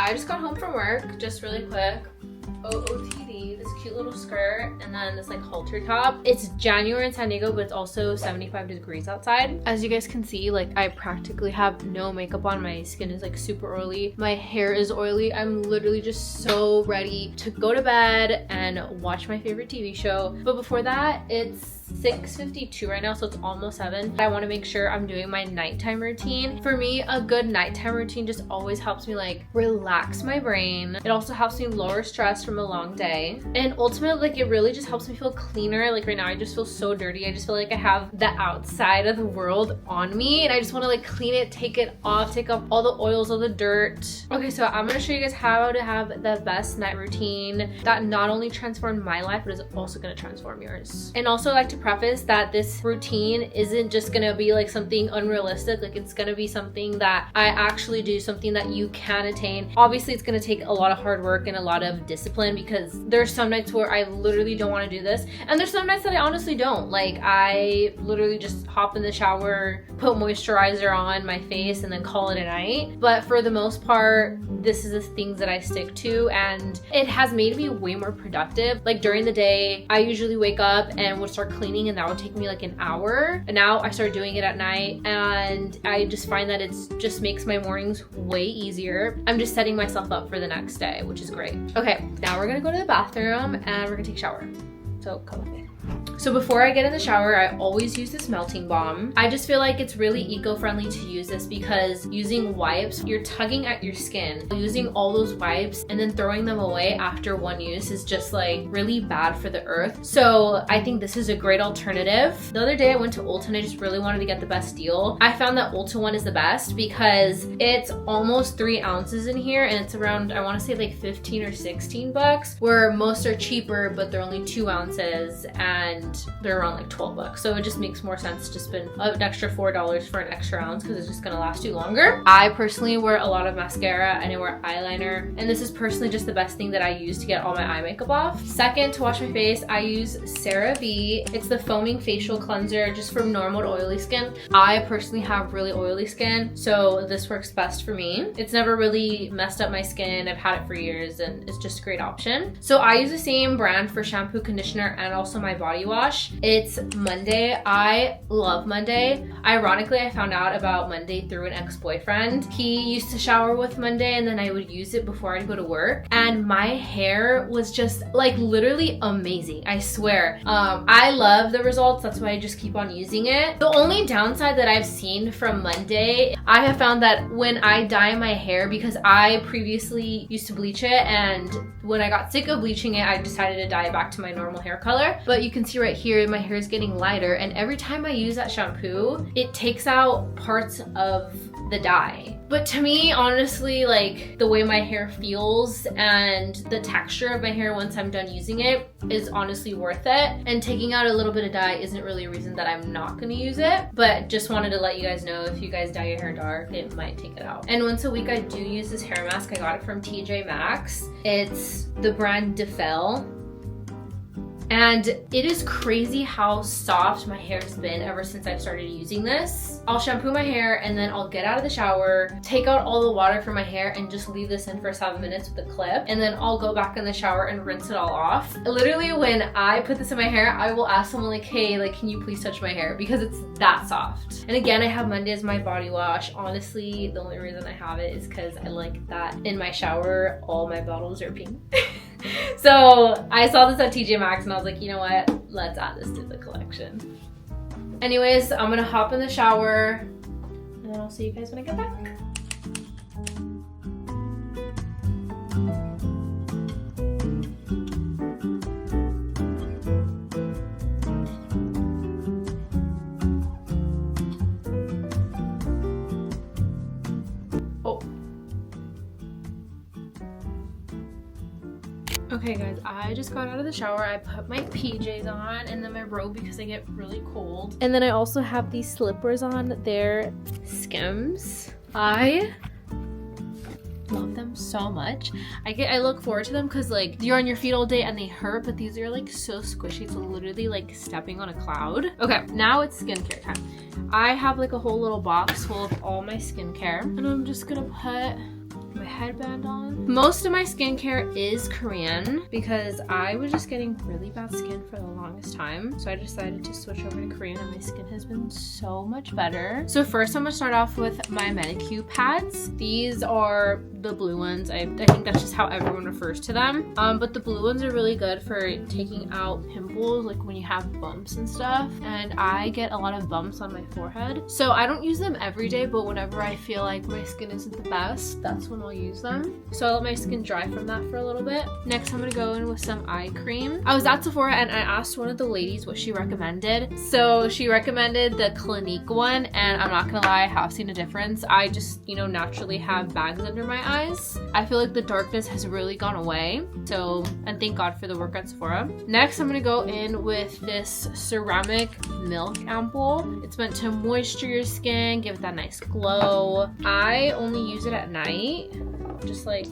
I just got home from work, just really quick. OOTD, this cute little skirt, and then this like halter top. It's January in San Diego, but it's also 75 degrees outside. As you guys can see, like I practically have no makeup on. My skin is like super oily. My hair is oily. I'm literally just so ready to go to bed and watch my favorite TV show. But before that, it's 6:52 right now, so it's almost 7. I want to make sure I'm doing my nighttime routine. For me, a good nighttime routine just always helps me like relax my brain. It also helps me lower stress from a long day, and ultimately like it really just helps me feel cleaner. Like right now I just feel so dirty. I just feel like I have the outside of the world on me, and I just want to like clean it, take it off, take off all the oils, all the dirt. Okay, so I'm gonna show you guys how to have the best night routine that not only transformed my life but is also gonna transform yours. And also I like to preface that this routine isn't just gonna be like something unrealistic. Like it's gonna be something that I actually do, something that you can attain. Obviously it's gonna take a lot of hard work and a lot of discipline, because there's some nights where I literally don't want to do this, and there's some nights that I honestly don't. Like I literally just hop in the shower, put moisturizer on my face, and then call it a night. But for the most part, this is the things that I stick to, and it has made me way more productive. Like during the day, I usually wake up and would start cleaning, and that would take me like an hour. And now I started doing it at night, and I just find that it's just makes my mornings way easier. I'm just setting myself up for the next day, which is great. Okay, now we're gonna go to the bathroom and we're gonna take a shower. So come with me. So before I get in the shower, I always use this melting balm. I just feel like it's really eco-friendly to use this, because using wipes, you're tugging at your skin. Using all those wipes and then throwing them away after one use is just like really bad for the earth. So I think this is a great alternative. The other day I went to Ulta and I just really wanted to get the best deal. I found that Ulta one is the best because it's almost 3 ounces in here, and it's around, I want to say like 15 or 16 bucks, where most are cheaper, but they're only 2 ounces and they're around like 12 bucks. So it just makes more sense to spend an extra $4 for an extra ounce, because it's just gonna last you longer. I personally wear a lot of mascara and I wear eyeliner, and this is personally just the best thing that I use to get all my eye makeup off. Second, to wash my face, I use CeraVe. It's the foaming facial cleanser, just from normal to oily skin. I personally have really oily skin, so this works best for me. It's never really messed up my skin. I've had it for years and it's just a great option. So I use the same brand for shampoo, conditioner, and also my body wash. It's Monday. I love Monday. Ironically, I found out about Monday through an ex-boyfriend. He used to shower with Monday, and then I would use it before I'd go to work, and my hair was just like literally amazing. I swear. I love the results. That's why I just keep on using it. The only downside that I've seen from Monday, I have found that when I dye my hair, because I previously used to bleach it, and when I got sick of bleaching it, I decided to dye it back to my normal hair color. But you can see right here, my hair is getting lighter, and every time I use that shampoo, it takes out parts of the dye. But to me, honestly, like the way my hair feels and the texture of my hair once I'm done using it is honestly worth it. And taking out a little bit of dye isn't really a reason that I'm not gonna use it, but just wanted to let you guys know, if you guys dye your hair dark, it might take it out. And once a week I do use this hair mask. I got it from TJ Maxx. It's the brand DeFell. And it is crazy how soft my hair has been ever since I've started using this. I'll shampoo my hair, and then I'll get out of the shower, take out all the water from my hair, and just leave this in for 7 minutes with a clip. And then I'll go back in the shower and rinse it all off. Literally, when I put this in my hair, I will ask someone like, hey, like, can you please touch my hair? Because it's that soft. And again, I have Monday as my body wash. Honestly, the only reason I have it is because I like that in my shower, all my bottles are pink. So I saw this at TJ Maxx and I was like, you know what? Let's add this to the collection. Anyways, I'm gonna hop in the shower and then I'll see you guys when I get back. Okay guys, I just got out of the shower. I put my PJs on and then my robe because I get really cold. And then I also have these slippers on. They're Skims. I love them so much. I look forward to them because like you're on your feet all day and they hurt, but these are like so squishy. It's literally like stepping on a cloud. Okay, now it's skincare time. I have like a whole little box full of all my skincare, and I'm just gonna put my headband on. Most of my skincare is Korean because I was just getting really bad skin for the longest time. So I decided to switch over to Korean and my skin has been so much better. So first I'm gonna start off with my manicure pads. These are the blue ones. I think that's just how everyone refers to them. But the blue ones are really good for taking out pimples, like when you have bumps and stuff. And I get a lot of bumps on my forehead. So I don't use them every day, but whenever I feel like my skin isn't the best, that's when I'll use them. So I let my skin dry from that for a little bit. Next, I'm gonna go in with some eye cream. I was at Sephora and I asked one of the ladies what she recommended. So she recommended the Clinique one, and I'm not gonna lie, I have seen a difference. I just, you know, naturally have bags under my eyes. I feel like the darkness has really gone away. So, and thank God for the work at Sephora. Next, I'm gonna go in with this ceramic milk ampoule. It's meant to moisture your skin, give it that nice glow. I only use it at night, just like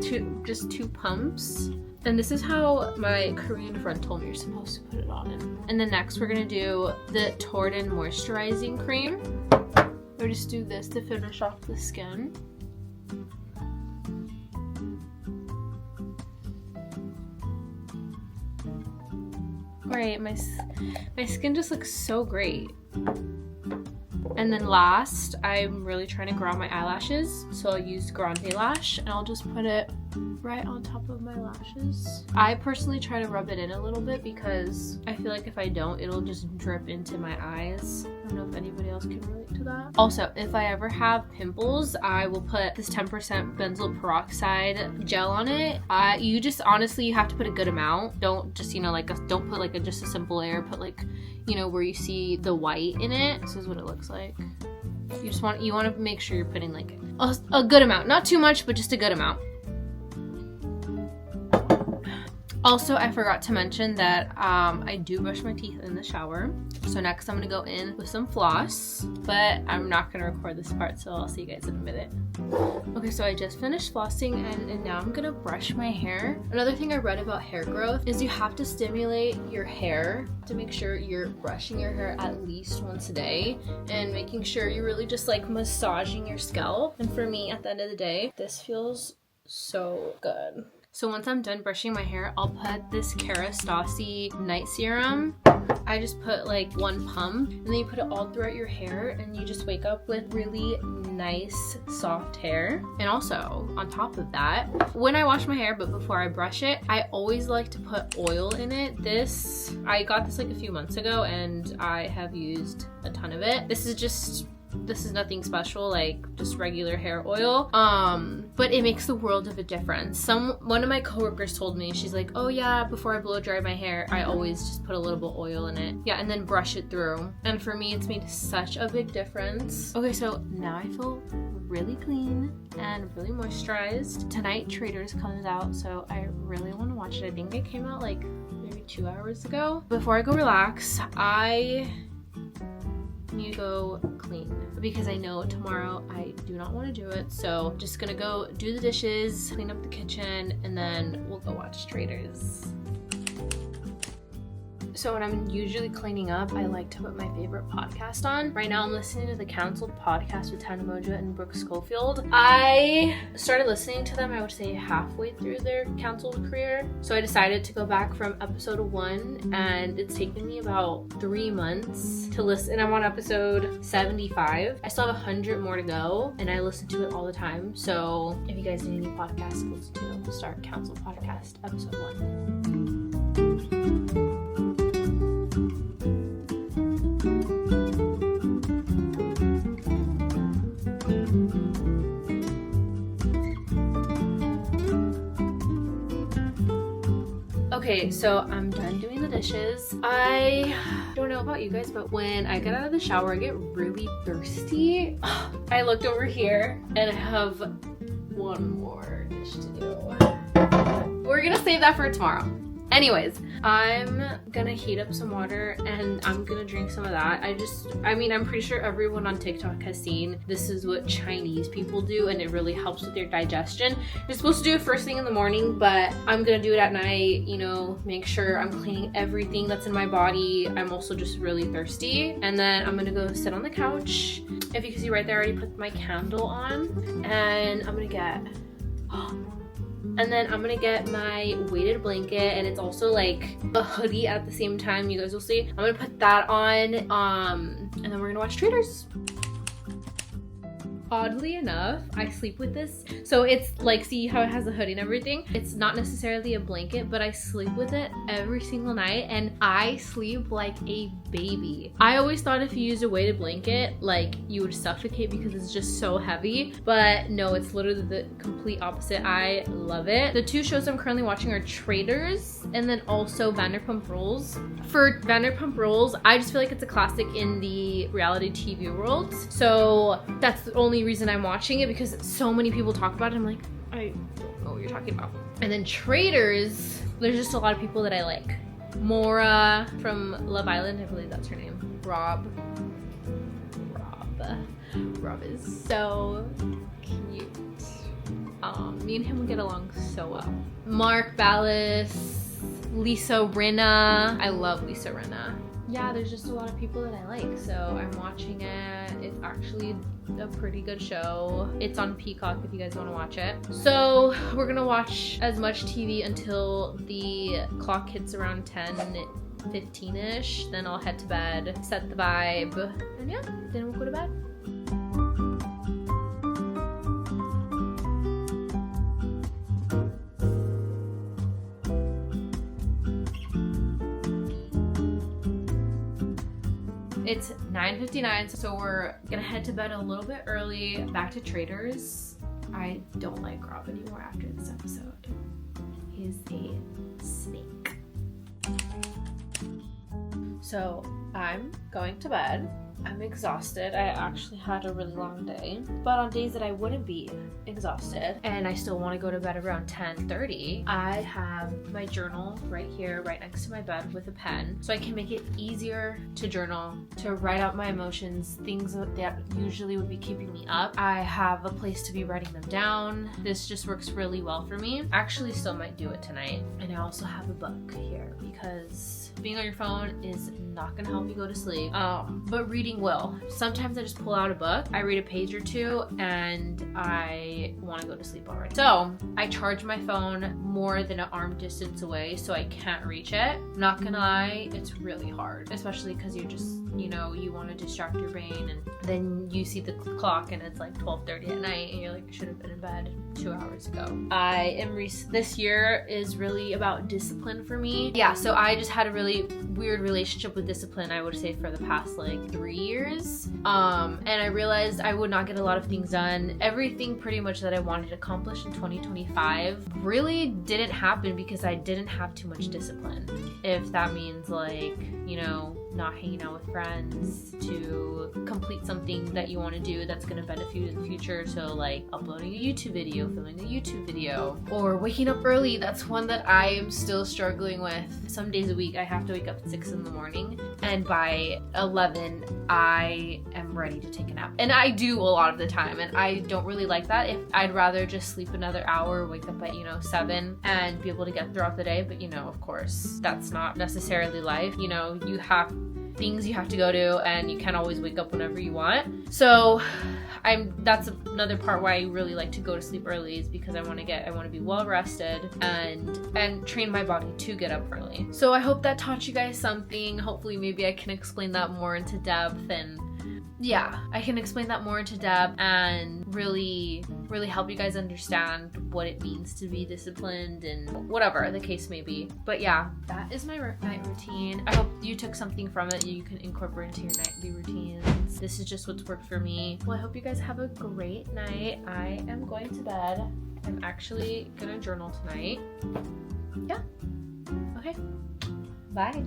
two pumps. And this is how my Korean friend told me you're supposed to put it on. And then next we're gonna do the Torden moisturizing cream. Or just do this to finish off the skin. Great, my skin just looks so great. And then last, I'm really trying to grow out my eyelashes. So I'll use Grande Lash and I'll just put it right on top of my lashes. I personally try to rub it in a little bit because I feel like if I don't, it'll just drip into my eyes. I don't know if anybody else can relate to that. Also, if I ever have pimples, I will put this 10% benzoyl peroxide gel on it. You just honestly, you have to put a good amount. Don't just, you know, don't put like just a simple layer. Put like, you know, where you see the white in it. This is what it looks like. You want to make sure you're putting like a good amount, not too much, but just a good amount. Also, I forgot to mention that I do brush my teeth in the shower. So next I'm gonna go in with some floss, but I'm not gonna record this part, so I'll see you guys in a minute. Okay, so I just finished flossing and now I'm gonna brush my hair. Another thing I read about hair growth is you have to stimulate your hair to make sure you're brushing your hair at least once a day and making sure you're really just like massaging your scalp. And for me, at the end of the day, this feels so good. So once I'm done brushing my hair, I'll put this Kerastase night serum. I just put like one pump and then you put it all throughout your hair and you just wake up with really nice soft hair. And also on top of that, when I wash my hair but before I brush it, I always like to put oil in it. I got this like a few months ago and I have used a ton of it. This is nothing special, like just regular hair oil. But it makes the world of a difference. One of my coworkers told me, she's like, oh yeah, before I blow dry my hair, I always just put a little bit of oil in it. Yeah, and then brush it through. And for me, it's made such a big difference. Okay, so now I feel really clean and really moisturized. Tonight, Traitors comes out, so I really want to watch it. I think it came out like maybe 2 hours ago. Before I go relax, I need to go clean because I know tomorrow I do not want to do it. So just gonna go do the dishes, clean up the kitchen, and then we'll go watch Traitors. So when I'm usually cleaning up, I like to put my favorite podcast on. Right now I'm listening to the Counseled podcast with Tana Moja and Brooke Schofield. I started listening to them, I would say halfway through their counseled career. So I decided to go back from episode 1 and it's taken me about 3 months to listen. I'm on episode 75. I still have 100 more to go and I listen to it all the time. So if you guys need any podcasts to listen to, start Counseled podcast episode 1. Okay, so I'm done doing the dishes. I don't know about you guys, but when I get out of the shower, I get really thirsty. I looked over here and I have one more dish to do. We're gonna save that for tomorrow. Anyways, I'm gonna heat up some water and I'm gonna drink some of that. I mean, I'm pretty sure everyone on TikTok has seen this is what Chinese people do and it really helps with their digestion. You're supposed to do it first thing in the morning, but I'm gonna do it at night, you know, make sure I'm cleaning everything that's in my body. I'm also just really thirsty. And then I'm gonna go sit on the couch. If you can see right there, I already put my candle on and I'm gonna get my weighted blanket, and it's also like a hoodie at the same time. You guys will see. I'm gonna put that on, and then we're gonna watch Traitors. Oddly enough, I sleep with this. So it's like, see how it has a hoodie and everything? It's not necessarily a blanket, but I sleep with it every single night and I sleep like a baby. I always thought if you used a weighted blanket, like you would suffocate because it's just so heavy, but no, it's literally the complete opposite. I love it. The two shows I'm currently watching are Traitors and then also Vanderpump Rules. For Vanderpump Rules, I just feel like it's a classic in the reality TV world. So that's the only reason I'm watching it, because so many people talk about it. I'm like, I don't know what you're talking about. And then Traitors, there's just a lot of people that I like. Maura from Love Island, I believe that's her name. Rob is so cute. Me and him would get along so well. Mark Ballas, Lisa Rinna. I love Lisa Rinna. Yeah, there's just a lot of people that I like, so I'm watching it. It's actually a pretty good show. It's on Peacock if you guys want to watch it. So we're gonna watch as much TV until the clock hits around 10:15ish. Then I'll head to bed, set the vibe, and yeah, then we'll go to bed. It's 9:59, so we're gonna head to bed a little bit early, back to Traitors. I don't like Rob anymore after this episode. He's a snake. So I'm going to bed. I'm exhausted. I actually had a really long day, but on days that I wouldn't be exhausted and I still want to go to bed around 10:30, I have my journal right here, right next to my bed with a pen, so I can make it easier to journal, to write out my emotions, things that usually would be keeping me up. I have a place to be writing them down. This just works really well for me. I actually still might do it tonight. And I also have a book here because being on your phone is not gonna help you go to sleep, but reading will. Sometimes I just pull out a book, I read a page or two, and I want to go to sleep already. So I charge my phone more than an arm distance away, so I can't reach it. Not gonna lie, it's really hard, especially because you're just, you know, you want to distract your brain, and then you see the clock and it's like 12:30 at night, and you're like, I should have been in bed 2 hours ago. This year is really about discipline for me. Yeah, so I just had a really weird relationship with discipline, I would say, for the past like 3 years. And I realized I would not get a lot of things done. Everything pretty much that I wanted to accomplish in 2025 really didn't happen because I didn't have too much discipline. If that means like, you know, not hanging out with friends, to complete something that you want to do that's going to benefit you in the future. So like uploading a YouTube video, filming a YouTube video, or waking up early. That's one that I am still struggling with. Some days a week I have to wake up at 6 in the morning, and by 11 I am ready to take a nap. And I do a lot of the time, and I don't really like that. If I'd rather just sleep another hour, wake up at, 7 and be able to get throughout the day. But of course that's not necessarily life. You have things you have to go to, and you can't always wake up whenever you want. So that's another part why I really like to go to sleep early, is because I want to be well rested and train my body to get up early. So I hope that taught you guys something. Hopefully maybe I can explain that more into depth, and yeah, I can explain that more into depth and really help you guys understand what it means to be disciplined and whatever the case may be. But yeah, that is my night routine. I hope you took something from it you can incorporate into your nightly routines. This is just what's worked for me. Well, I hope you guys have a great night. I am going to bed. I'm actually gonna journal tonight. Yeah. Okay. Bye.